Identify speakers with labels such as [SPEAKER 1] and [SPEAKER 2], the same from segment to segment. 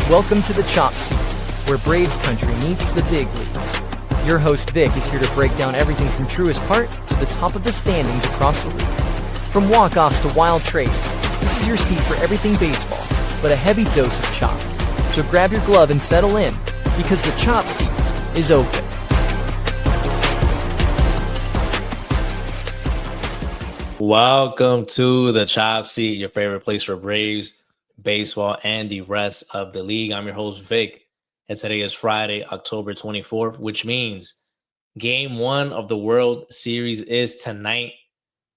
[SPEAKER 1] Welcome to the Chop Seat, where Braves country meets the big leagues. Your host Vic is here to break down everything from truest part to the top of the standings across the league. From walk-offs to wild trades, this is your seat for everything baseball, but a heavy dose of chop. So grab your glove and settle in, because the Chop Seat is open.
[SPEAKER 2] Welcome to the Chop Seat, your favorite place for Braves, baseball, and the rest of the league. I'm your host, Vic, and today is Friday, October 24th, which means Game 1 of the World Series is tonight.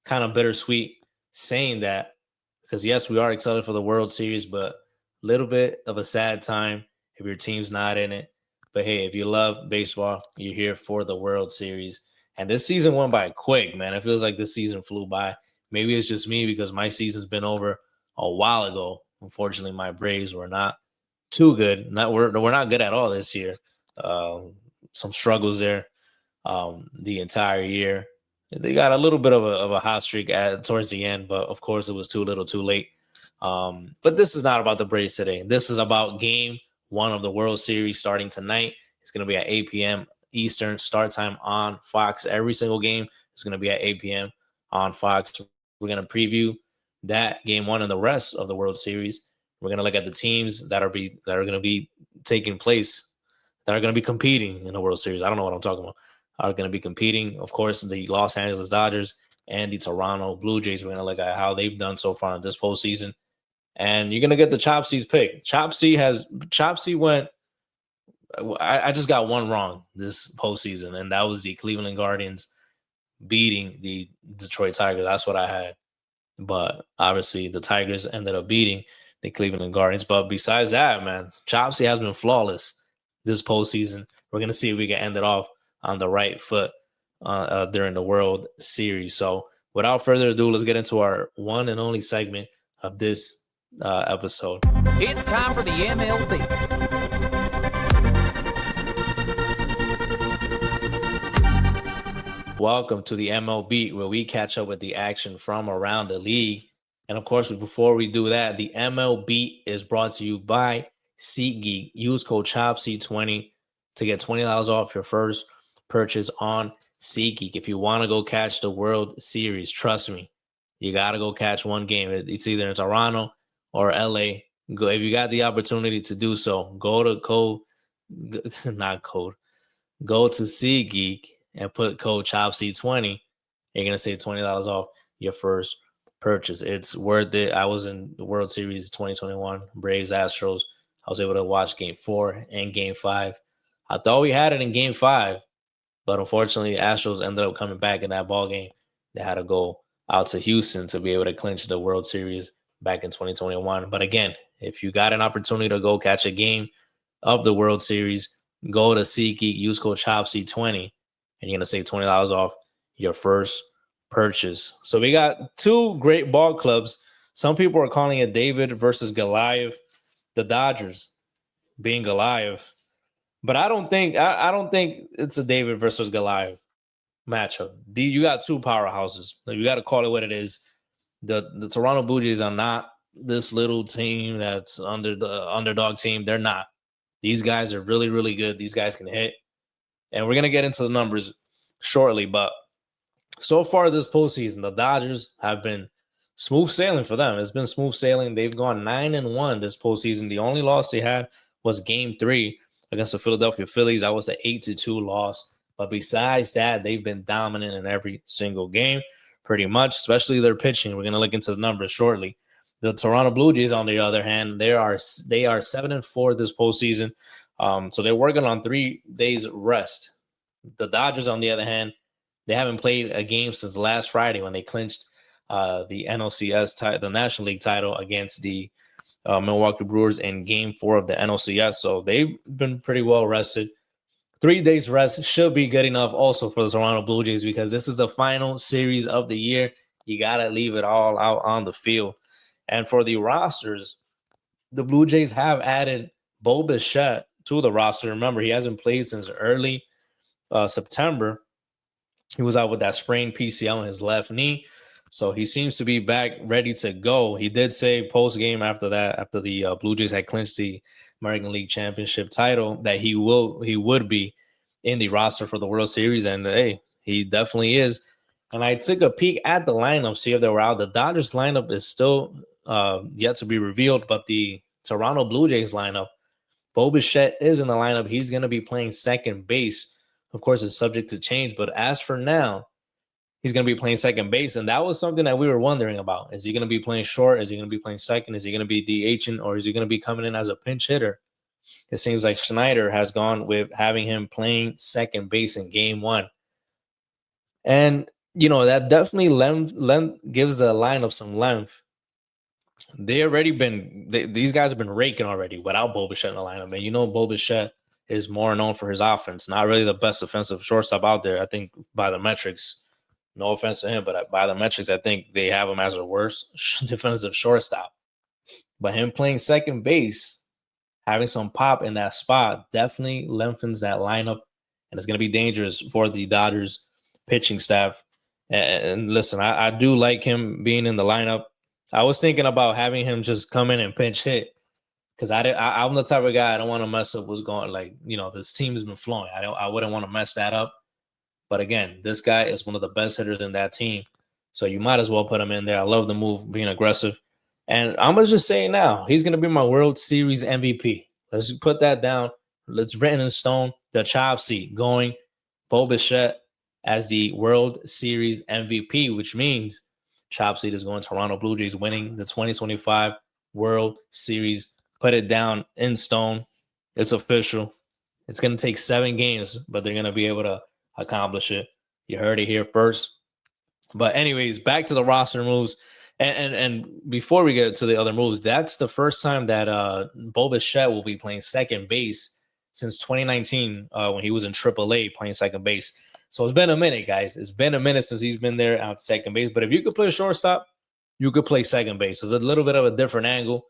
[SPEAKER 2] Kind of bittersweet saying that, because yes, we are excited for the World Series, but a little bit of a sad time if your team's not in it. But hey, if you love baseball, you're here for the World Series. And this season went by quick, man. It feels like this season flew by. Maybe it's just me because my season's been over a while ago. Unfortunately, my Braves were not too good. We're not good at all this year. Some struggles there the entire year. They got a little bit of a hot streak towards the end, but of course it was too little too late. But this is not about the Braves today. This is about Game 1 of the World Series starting tonight. It's going to be at 8 p.m. Eastern start time on Fox. Every single game is going to be at 8 p.m. on Fox. We're going to preview that Game 1 and the rest of the World Series. We're going to look at the teams that are going to be taking place, that are going to be competing in the World Series. I don't know what I'm talking about. Are going to be competing, of course, the Los Angeles Dodgers and the Toronto Blue Jays. We're going to look at how they've done so far in this postseason. And you're going to get the Chop Seat's pick. Chop Seat went. I just got one wrong this postseason, and that was the Cleveland Guardians beating the Detroit Tigers. That's what I had. But obviously, the Tigers ended up beating the Cleveland Guardians. But besides that, man, Chop Seat has been flawless this postseason. We're going to see if we can end it off on the right foot during the World Series. So without further ado, let's get into our one and only segment of this episode.
[SPEAKER 3] It's time for the MLB.
[SPEAKER 2] Welcome to the MLB, where we catch up with the action from around the league. And of course, before we do that, the MLB is brought to you by SeatGeek. Use code CHOPSEAT20 to get $20 off your first purchase on SeatGeek. If you want to go catch the World Series, trust me, you got to go catch one game. It's either in Toronto or LA. Go if you got the opportunity to do so. Go to SeatGeek and put code CHOPSEAT20. You're gonna save $20 off your first purchase. It's worth it. I was in the World Series 2021, Braves Astros. I was able to watch Game 4 and Game 5. I thought we had it in Game 5, but unfortunately, Astros ended up coming back in that ball game. They had to go out to Houston to be able to clinch the World Series back in 2021. But again, if you got an opportunity to go catch a game of the World Series, go to SeatGeek, use code CHOPSEAT20, and you're going to save $20 off your first purchase. So we got two great ball clubs. Some people are calling it David versus Goliath. The Dodgers being Goliath. But I don't think it's a David versus Goliath matchup. You got two powerhouses. You got to call it what it is. The Toronto Blue Jays are not this little team that's under the underdog team. They're not. These guys are really, really good. These guys can hit. And we're going to get into the numbers shortly. But so far this postseason, the Dodgers have been smooth sailing for them. It's been smooth sailing. They've gone 9-1 this postseason. The only loss they had was Game 3 against the Philadelphia Phillies. That was an 8-2 loss. But besides that, they've been dominant in every single game, pretty much, especially their pitching. We're going to look into the numbers shortly. The Toronto Blue Jays, on the other hand, they are 7-4 this postseason. So they're working on 3 days rest. The Dodgers, on the other hand, they haven't played a game since last Friday when they clinched the NLCS, the National League title against the Milwaukee Brewers in Game 4 of the NLCS. So they've been pretty well rested. 3 days rest should be good enough also for the Toronto Blue Jays, because this is the final series of the year. You got to leave it all out on the field. And for the rosters, the Blue Jays have added Bo Bichette to the roster. Remember, he hasn't played since early September. He was out with that sprained PCL in his left knee. So he seems to be back ready to go. He did say post game after the Blue Jays had clinched the American League Championship title, that he would be in the roster for the World Series. And hey, he definitely is. And I took a peek at the lineup, see if they were out. The Dodgers lineup is still yet to be revealed, but the Toronto Blue Jays lineup, Bo Bichette is in the lineup. He's going to be playing second base. Of course, it's subject to change, but as for now, he's going to be playing second base. And that was something that we were wondering about. Is he going to be playing short? Is he going to be playing second? Is he going to be DHing? Or is he going to be coming in as a pinch hitter? It seems like Schneider has gone with having him playing second base in game one. And, that definitely gives the lineup some length. These guys have been raking already without Bo Bichette in the lineup. And Bo Bichette is more known for his offense. Not really the best offensive shortstop out there, I think, by the metrics. No offense to him, but by the metrics, I think they have him as a worst defensive shortstop. But him playing second base, having some pop in that spot, definitely lengthens that lineup, and it's going to be dangerous for the Dodgers pitching staff. And listen, I do like him being in the lineup. I was thinking about having him just come in and pinch hit, because I'm the type of guy I don't want to mess up what's going. This team has been flowing. I wouldn't want to mess that up. But again, this guy is one of the best hitters in that team, so you might as well put him in there. I love the move, being aggressive, and I'm gonna just say now, he's gonna be my World Series MVP. Let's put that down. Let's written in stone. The chop seat going, Bo Bichette as the World Series MVP, which means chop seat is going Toronto Blue Jays winning the 2025 World Series. Put it down in stone. It's official. It's going to take 7 games, but they're going to be able to accomplish it. You heard it here first. But anyways, back to the roster moves. And before we get to the other moves, that's the first time that Bo Bichette will be playing second base since 2019 when he was in AAA playing second base. So it's been a minute, guys. It's been a minute since he's been there at second base. But if you could play shortstop, you could play second base. It's a little bit of a different angle.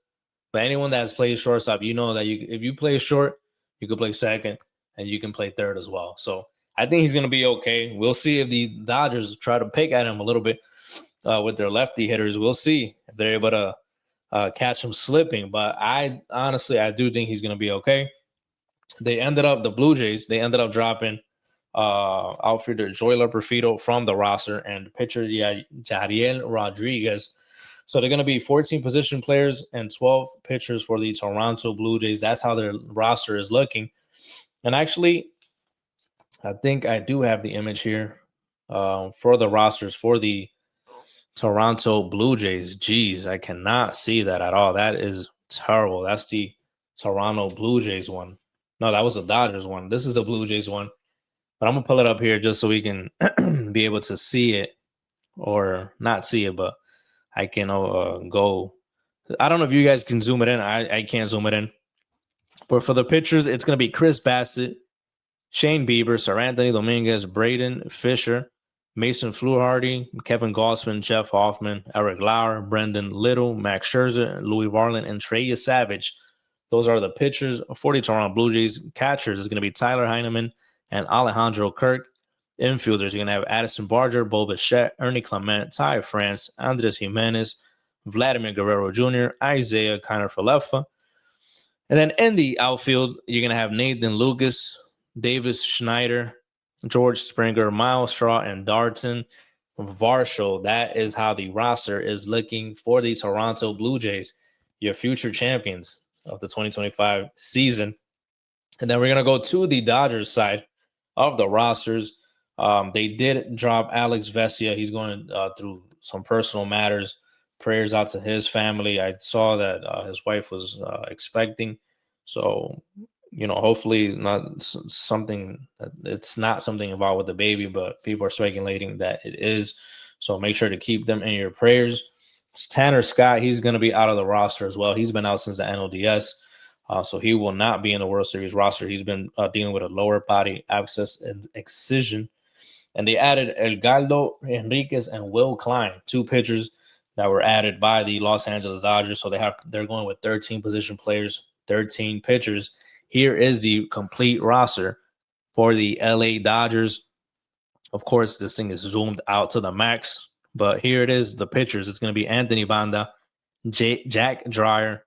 [SPEAKER 2] But anyone that has played shortstop, you know that if you play short, you could play second, and you can play third as well. So I think he's going to be okay. We'll see if the Dodgers try to pick at him a little bit with their lefty hitters. We'll see if they're able to catch him slipping. But I do think he's going to be okay. The Blue Jays ended up dropping outfielder Joyler Perfito from the roster and pitcher Jariel Rodriguez. So they're going to be 14 position players and 12 pitchers for the Toronto Blue Jays. That's how their roster is looking. And actually, I think I do have the image here for the rosters for the Toronto Blue Jays. Jeez, I cannot see that at all. That is terrible. That's the Toronto Blue Jays one. No, that was the Dodgers one. This is the Blue Jays one. But I'm going to pull it up here just so we can be able to see it, or not see it, but I can go. I don't know if you guys can zoom it in. I can't zoom it in. But for the pitchers, it's going to be Chris Bassett, Shane Bieber, Sir Anthony Dominguez, Braden Fisher, Mason Fluharty, Kevin Gausman, Jeff Hoffman, Eric Lauer, Brendan Little, Max Scherzer, Louis Varland, and Trey Savage. Those are the pitchers for the Toronto Blue Jays. Catchers is going to be Tyler Heineman and Alejandro Kirk. Infielders, you're going to have Addison Barger, Bo Bichette, Ernie Clement, Ty France, Andres Jimenez, Vladimir Guerrero Jr., Isaiah Kiner-Falefa. And then in the outfield, you're going to have Nathan Lucas, Davis Schneider, George Springer, Miles Straw, and Darton Varsho. That is how the roster is looking for the Toronto Blue Jays, your future champions of the 2025 season. And then we're going to go to the Dodgers side of the rosters. They did drop Alex Vesia. He's going through some personal matters. Prayers out to his family. I saw that his wife was expecting. So, hopefully it's not something involved with the baby, but people are speculating that it is. So make sure to keep them in your prayers. Tanner Scott, he's going to be out of the roster as well. He's been out since the NLDS. So he will not be in the World Series roster. He's been dealing with a lower body abscess and excision. And they added Edgardo Enriquez and Will Klein, 2 pitchers that were added by the Los Angeles Dodgers. So they're going with 13 position players, 13 pitchers. Here is the complete roster for the LA Dodgers. Of course, this thing is zoomed out to the max But here it is, the pitchers. It's going to be Anthony Banda, Jack Dreyer,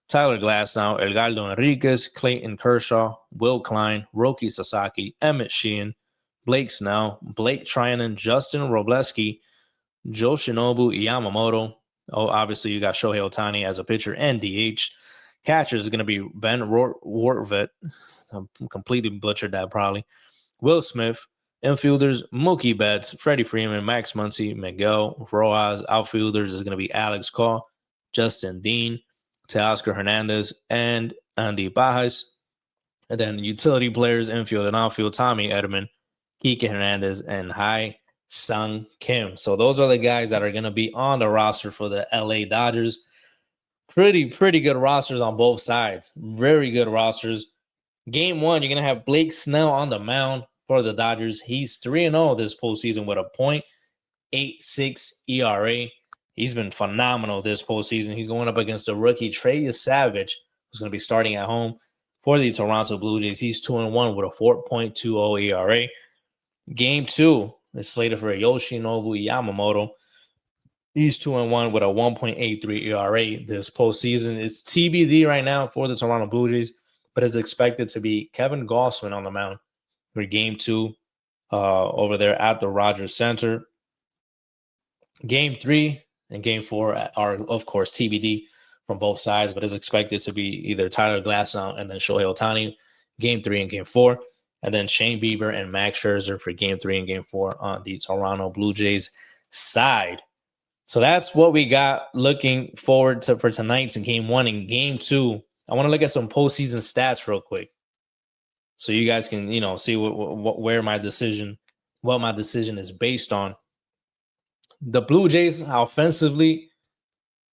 [SPEAKER 2] Tyler Glasnow, Edgardo Enriquez, Clayton Kershaw, Will Klein, Roki Sasaki, Emmett Sheehan, Blake Snell, Blake Trinan, Justin Robleski, Yoshinobu Yamamoto. Oh, obviously, you got Shohei Ohtani as a pitcher and DH. Catcher is going to be Ben Wortvet. I completely butchered that probably. Will Smith. Infielders, Mookie Betts, Freddie Freeman, Max Muncy, Miguel Rojas. Outfielders is going to be Alex Call, Justin Dean, Teoscar Hernandez, and Andy Bajas. And then utility players, infield and outfield, Tommy Edman, Kike Hernandez, and Hai Sung Kim. So those are the guys that are going to be on the roster for the LA Dodgers. Pretty good rosters on both sides. Very good rosters. Game 1, you're going to have Blake Snell on the mound for the Dodgers. He's 3-0 this postseason with a .86 ERA. He's been phenomenal this postseason. He's going up against the rookie Trey Savage, who's going to be starting at home for the Toronto Blue Jays. He's 2-1 with a 4.20 ERA. Game 2 is slated for Yoshinobu Yamamoto. He's 2-1 with a 1.83 ERA this postseason. It's TBD right now for the Toronto Blue Jays, but it's expected to be Kevin Gausman on the mound for Game 2 over there at the Rogers Center. Game 3 and Game 4 are, of course, TBD from both sides, but it's expected to be either Tyler Glasnow and then Shohei Ohtani, Game 3 and Game 4, and then Shane Bieber and Max Scherzer for Game 3 and Game 4 on the Toronto Blue Jays side. So that's what we got looking forward to for tonight's in Game 1 and Game 2. I want to look at some postseason stats real quick, so you guys can, see what my decision is based on. The Blue Jays offensively,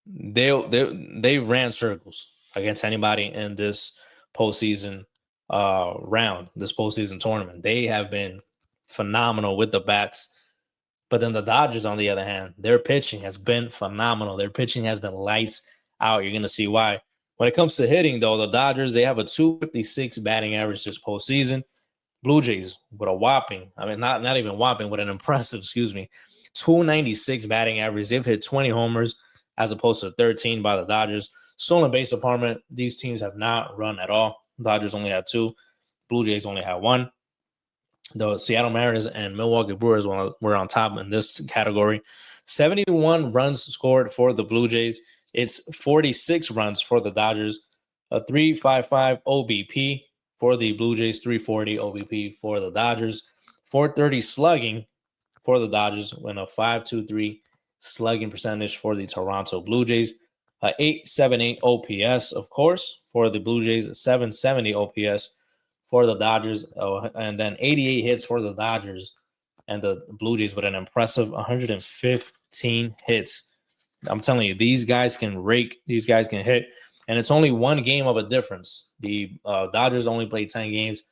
[SPEAKER 2] they ran circles against anybody in this postseason round, this postseason tournament. They have been phenomenal with the bats. But then the Dodgers, on the other hand, their pitching has been phenomenal. Their pitching has been lights out. You're going to see why. When it comes to hitting, though, the Dodgers, they have a .256 batting average this postseason. Blue Jays with a whopping, not even whopping, with an impressive, .296 batting average. They've hit 20 homers as opposed to 13 by the Dodgers. Stolen base department, these teams have not run at all. Dodgers only had 2. Blue Jays only had 1. The Seattle Mariners and Milwaukee Brewers were on top in this category. 71 runs scored for the Blue Jays. It's 46 runs for the Dodgers. A 3.55 OBP for the Blue Jays, 3.40 OBP for the Dodgers. 430 slugging for the Dodgers, and a 5.23 slugging percentage for the Toronto Blue Jays. 8.78 OPS, of course, for the Blue Jays. 7.70 OPS for the Dodgers, and then 88 hits for the Dodgers, and the Blue Jays with an impressive 115 hits. I'm telling you, these guys can rake, these guys can hit, and it's only one game of a difference. The Dodgers only played 10 games.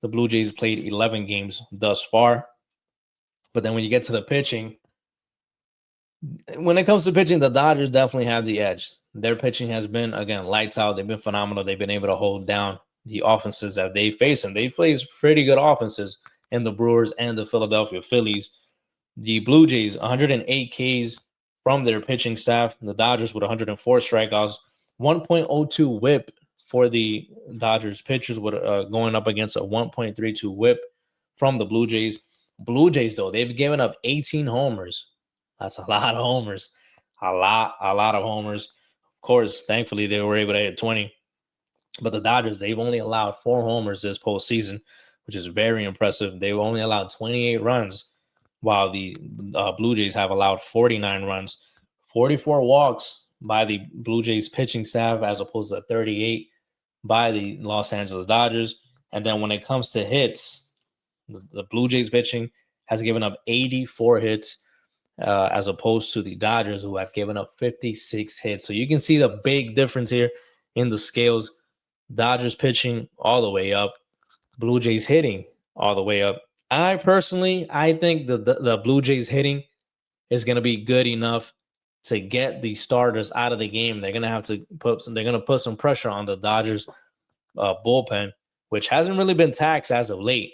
[SPEAKER 2] The Blue Jays played 11 games thus far. But then when you get to the pitching, when it comes to pitching, the Dodgers definitely have the edge. Their pitching has been, again, lights out. They've been phenomenal. They've been able to hold down the offenses that they face, and they face pretty good offenses in the Brewers and the Philadelphia Phillies. The Blue Jays, 108 Ks from their pitching staff. The Dodgers with 104 strikeouts, 1.02 whip for the Dodgers pitchers, with going up against a 1.32 whip from the Blue Jays. Blue Jays, though, they've given up 18 homers. That's a lot of homers. A lot of homers. Of course, thankfully, they were able to hit 20. But the Dodgers, they've only allowed 4 homers this postseason, which is very impressive. They've only allowed 28 runs, while the Blue Jays have allowed 49 runs. 44 walks by the Blue Jays pitching staff as opposed to 38 by the Los Angeles Dodgers. And then when it comes to hits, the Blue Jays pitching has given up 84 hits as opposed to the Dodgers, who have given up 56 hits. So you can see the big difference here in the scales. Dodgers pitching all the way up, Blue Jays hitting all the way up. I think the Blue Jays hitting is going to be good enough to get the starters out of the game. They're going to have to put some pressure on the Dodgers bullpen, which hasn't really been taxed as of late.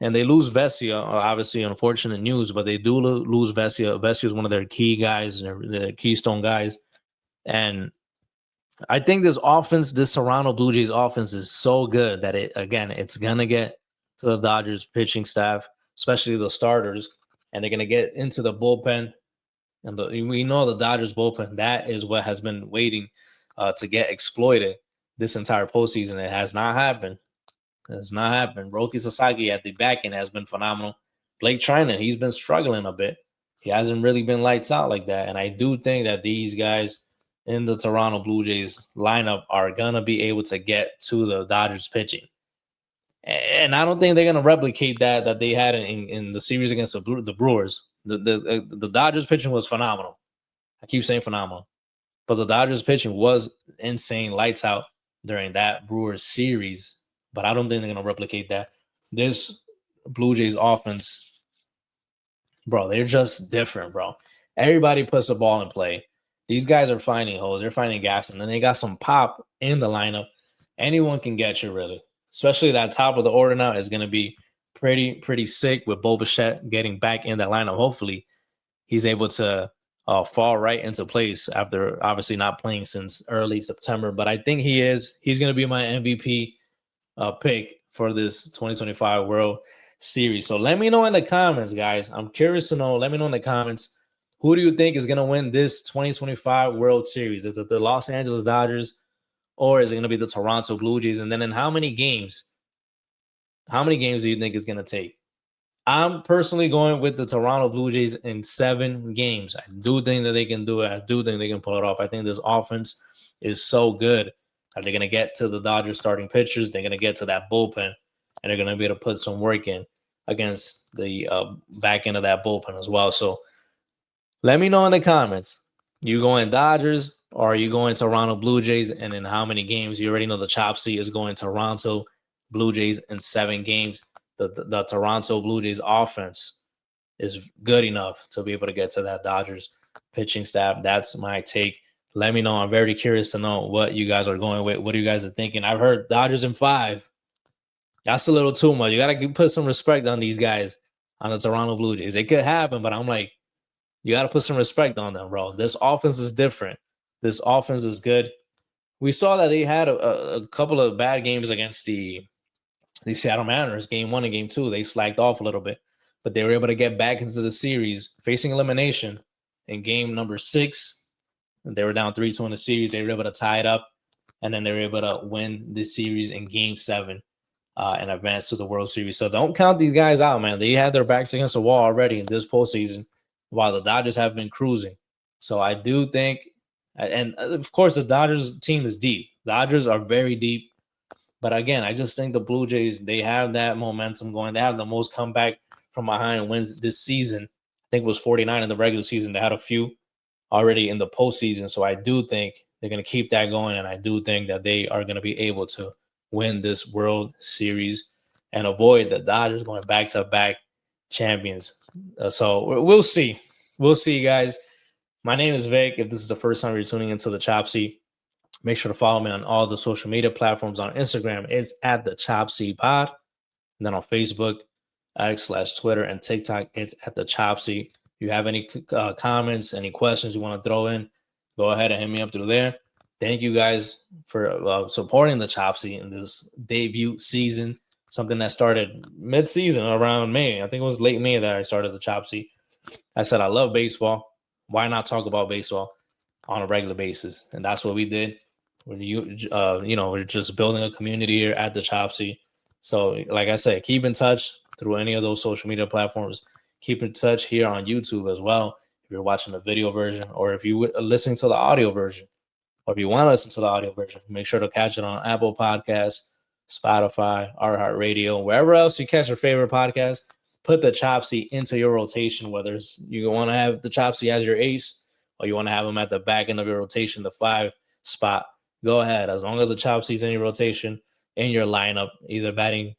[SPEAKER 2] And they lose Vesia, obviously unfortunate news, but they do lose Vesia. Vesia is one of their key guys, their keystone guys. And I think this offense, this Toronto Blue Jays offense is so good that it's going to get to the Dodgers pitching staff, especially the starters, and they're going to get into the bullpen. And we know the Dodgers bullpen, that is what has been waiting to get exploited this entire postseason. It has not happened. It's not happened. Roki Sasaki at the back end has been phenomenal. Blake Trinan, he's been struggling a bit. He hasn't really been lights out like that. And I do think that these guys in the Toronto Blue Jays lineup are going to be able to get to the Dodgers pitching. And I don't think they're going to replicate that they had in the series against the Brewers. The Dodgers pitching was phenomenal. I keep saying phenomenal. But the Dodgers pitching was insane, lights out during that Brewers series. But I don't think they're going to replicate that. This Blue Jays offense, bro, they're just different, bro. Everybody puts the ball in play. These guys are finding holes. They're finding gaps. And then they got some pop in the lineup. Anyone can get you, really. Especially that top of the order now is going to be pretty sick with Bo Bichette getting back in that lineup. Hopefully, he's able to fall right into place after obviously not playing since early September. But I think he is. He's going to be my MVP pick for this 2025 World Series. So let me know in the comments, guys. I'm curious to know. Let me know in the comments. Who do you think is going to win this 2025 World Series? Is it the Los Angeles Dodgers or is it going to be the Toronto Blue Jays? And then in how many games? How many games do you think it's going to take? I'm personally going with the Toronto Blue Jays in 7 games. I do think that they can do it. I do think they can pull it off. I think this offense is so good that they're going to get to the Dodgers starting pitchers. They're going to get to that bullpen, and they're going to be able to put some work in against the back end of that bullpen as well. So let me know in the comments. You going Dodgers or are you going Toronto Blue Jays? And in how many games? You already know the chop seat is going Toronto Blue Jays in 7 games. The Toronto Blue Jays offense is good enough to be able to get to that Dodgers pitching staff. That's my take. Let me know. I'm very curious to know what you guys are going with. What you guys are thinking? I've heard Dodgers in 5. That's a little too much. You got to put some respect on these guys on the Toronto Blue Jays. It could happen, but I'm like, you got to put some respect on them, bro. This offense is different. This offense is good. We saw that they had a couple of bad games against the Seattle Mariners, game 1 and game 2. They slacked off a little bit, but they were able to get back into the series, facing elimination in game number 6. They were down 3-2 in the series. They were able to tie it up, and then they were able to win this series in game 7 and advance to the World Series. So don't count these guys out, man. They had their backs against the wall already in this postseason, while the Dodgers have been cruising. So I do think, and of course, the Dodgers team is deep. Dodgers are very deep. But again, I just think the Blue Jays, they have that momentum going. They have the most comeback from behind wins this season. I think it was 49 in the regular season. They had a few already in the postseason. So I do think they're going to keep that going. And I do think that they are going to be able to win this World Series and avoid the Dodgers going back-to-back champions. So we'll see. We'll see, guys. My name is Vic. If this is the first time you're tuning into the Chop Seat, make sure to follow me on all the social media platforms. On Instagram, it's at the Chop Seat Pod. And then on Facebook, X/Twitter, and TikTok, it's at the Chop Seat. If you have any comments, any questions you want to throw in, go ahead and hit me up through there. Thank you guys for supporting the Chop Seat in this debut season. Something that started mid-season around May. I think it was late May that I started the Chop Seat. I said I love baseball. Why not talk about baseball on a regular basis? And that's what we did. We're just building a community here at the Chop Seat. So, like I said, keep in touch through any of those social media platforms. Keep in touch here on YouTube as well. If you're watching the video version, or if you're listening to the audio version, or if you want to listen to the audio version, make sure to catch it on Apple Podcasts, Spotify, iHeartRadio, wherever else you catch your favorite podcast. Put the Chop Seat into your rotation, whether it's you want to have the Chop Seat as your ace or you want to have them at the back end of your rotation, the 5 spot. Go ahead. As long as the Chop Seat's in your rotation, in your lineup, either batting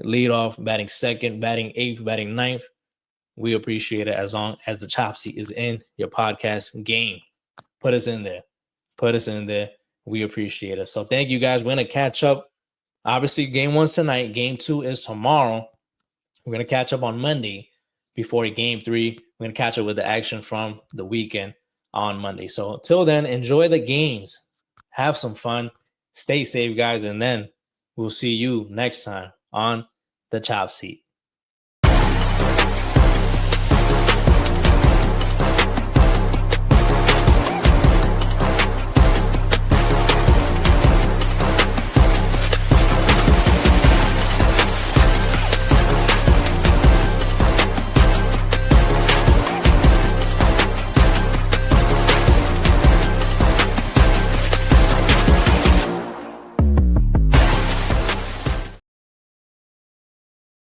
[SPEAKER 2] leadoff, batting second, batting 8th, batting 9th, we appreciate it as long as the Chop Seat is in your podcast game. Put us in there. Put us in there. We appreciate it. So thank you guys. We're going to catch up. Obviously, game 1's tonight. Game 2 is tomorrow. We're going to catch up on Monday before game 3. We're going to catch up with the action from the weekend on Monday. So until then, enjoy the games. Have some fun. Stay safe, guys. And then we'll see you next time on the Chop Seat.